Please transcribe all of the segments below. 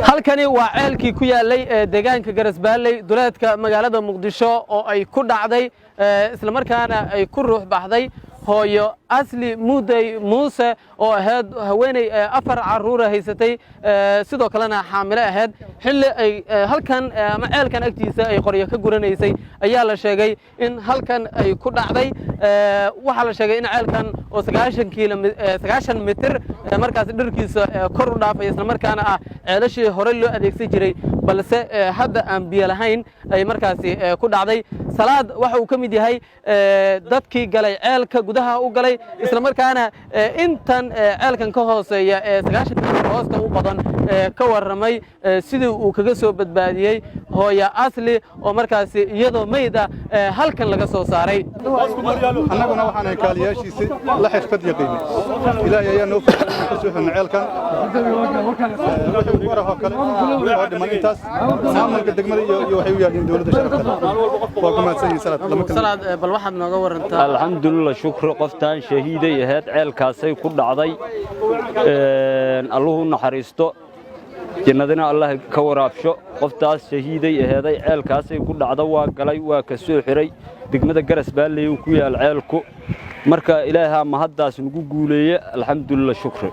halkani waa ceelkii ku yaalay deegaanka Garasbaaley duleedka magaalada Muqdisho oo ay ku dhacday isla markaana ay ku ruux baxday hooyo asli muday muuse oo ahayd haweeney afar caruur haysatay sidoo kalena xaamile ahayd xilli ay halkan ama ceelkan agtiisa ay qoryo ka guranaysay ayaa la sheegay in halkan ay ku dhacday waxa la sheegay in ceelkan oo 90 mitir markaas dhirkiisa kor u dhaafay isla markaana ah ceelashii hore loo adeegsan jiray balse hadda aan biyo lahayn ay markaasi ku dhacday salaad waxa uu ka mid yahay dadkii galay ceelka gudaha u galay isla markaana intan ceelkan ka hooseeya 90 hoosta u badan ka waramay sidii uu kaga soo badbaadiyay hooyo asli oo markaasi iyadoo meeyda halkan laga soo saaray annaguna waxaan kaaliyaashiisa la xirfad yaqiin ilaahay ayaa noo fahmay ka soo xirnay ceelkan wuxuu waraha kale oo dhimantaas maamulka degmada iyo waxay u yaalin dawladda sharafta salaad bal waxaad nooga warantaa alxamdulillah shukr qoftaan shahiiday ahayd ceelkaasay ku dhacday allahu naxariisto jannadina allah ka waraabsho qoftaas shahiiday ahayd ceelkaasay ku dhacdo waa galay waa ka soo xiray degmada Garasbaaley ku yaal ceelku marka ilaaha ma haddaas nagu guuleeyay alxamdulillah shukr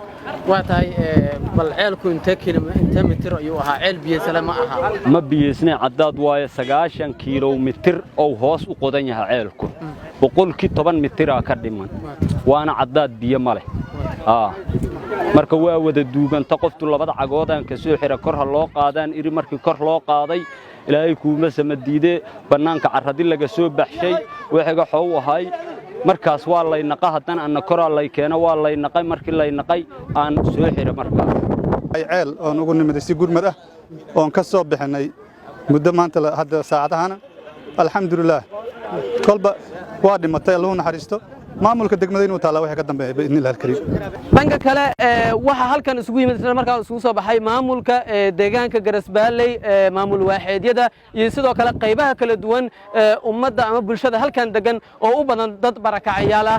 waa tahay bal ceelku inta mitir ayuu ahaa ceel biyo salaama aha ma biyeesnay cadaad waaye 90 kiiloomitir oo hoos u qodan yahay ceelku boqolkii 10 mitir ka dhiman waana cadaad biyo male marka waa wada duuganta qoftu labada cagoodan ka soo xira kor loo qaadaan iri markii kor loo qaaday ilaahay kuuma samadiide banaanka carradi laga soo baxshay waxiga xoow ahay markaas waa lay naqa hadan aan kor lay keeno waa lay naqay markii lay naqay aan soo xira markaas ay ceel oo ugu nimid si gurmad ah oo ka soo bixinay muddo maanta hadda saacadahan alxamdulillah kolba waa dhimatay Allahu naxariisto maamulka degmada inuu taala waxa ka dambeeyay in ilaahay kariim banka kale waxa halkan isugu yimid isla markaa isugu soo baxay maamulka deegaanka Garasbaaley maamul waaxeedyada iyo sidoo kale qaybaha kala duwan ummadda ama bulshada halkan degan oo u badan dad barakacayaal ah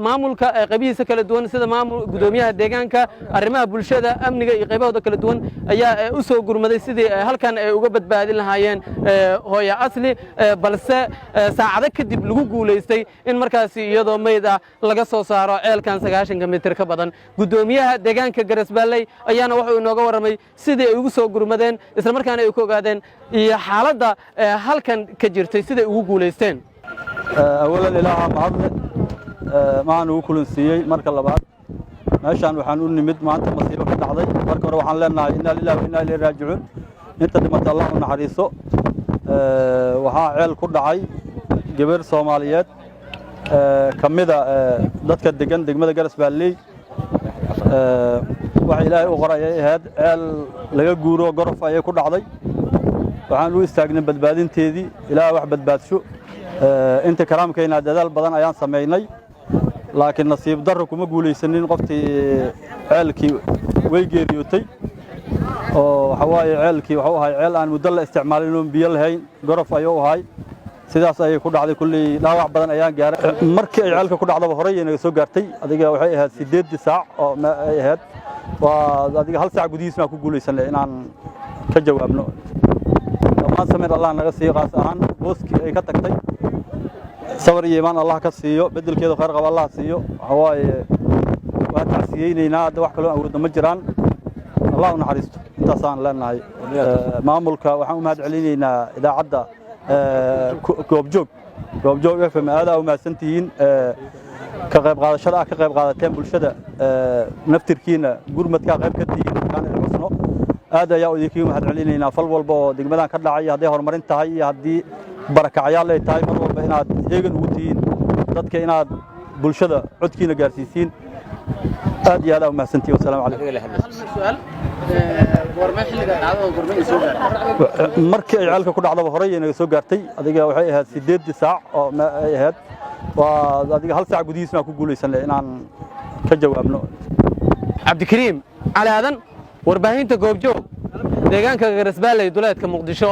maamulka qaybihiisa kala duwan sida maamul gudoomiyaha deegaanka arrimaha bulshada amniga iyo qaybahooda kala duwan ayaa u soo gurmaday sidii halkan ay uga badbaadin lahaayeen hooyo asli balse saacado kadib lagu guuleystay in markaasi iyadoo meeyda laga soo saaro ceelkan 90 mitir ka badan gudoomiyaha deegaanka Garasbaaley ayaana wuxuu inooga waramay sidii ay ugu soo gurmadeen isla markaana ay ku ogaadeen iyo xaaladda halkan ka jirtay sidii ugu guuleysteen awalan ilaaha mahadle maana uu kulansiiyay marka labaad meeshan waxaan u nimid maanta masiibo ka dhacday marka hore waxaan leenahay inna lillahi wa inna ilayhi raaji'uun inta dhimata Allah u naxariiso waxa ceel ku dhacay gabar Soomaaliyeed kamida dadka degan degmada Garasbaaley waxa ilaahay u qorayay ahayd ceel laga guuro gorof ay ku dhacday waxaan u istaagnay badbaadinteedii ilaahay wax badbaadsho inta karaamkeena dadaal badan ayaan sameeynay laakiin nasiib darro kuma guuleysanin qoftii ceelkii way geeriyootay oo waxa waaye ceelkii waxa uu ahay ceel aan muddo la isticmaalin oo biyo lahayn gorof ayuu ahay sidaas ay ku dhacday kulli dhaawac badan ayaan gaaray markii ay ceelka ku dhacdo hore inaga soo gaartay adiga waxay ahayd 8 saac oo ay ahayd waa adiga hal saac gudihiisna ku guuleysanay inaan ka jawaabno dhammaan samir Allah naga siiyo qaas ahaan booskii ay ka tagtay sabar iyo iimaan Allah ka siiyo bedelkeeda khayr qab Allah siiyo waxa waaye waa tacsiyeynayna wax kale oo awoodna ma jiraan Allah u naxariisto intaasaan leenahay maamulka waxaan u mahad celinaynaa idaacadda goobjoog FM aad u mahadsantihiin ka qayb qaadashada ka qayb qaadateen bulshada naftirkiina gurmadka qayb ka tihiin kan xusno aad ayaa idinkiigu mahad celinaynaa fal walba oo degmadan ka dhacay haddii horumarin tahay iyo haddii barakacayaal ay tahay mar walba inaad heegan ugu tihiin dadka inaad bulshada codkiina gaarsiisiin aad iyo aad u mahadsantihiin wassalaamu calaykum markii ay ceelka ku dhacdo hore inaga soo gaartay adiga waxay ahayd 8 saac oo ay ahayd waa adiga hal saac gudihiisna ku guuleysanay inaan ka jawaabno Cabdikariim Cali Aadan warbaahinta goobjoog deegaanka garasbaalley duleedka muqdisho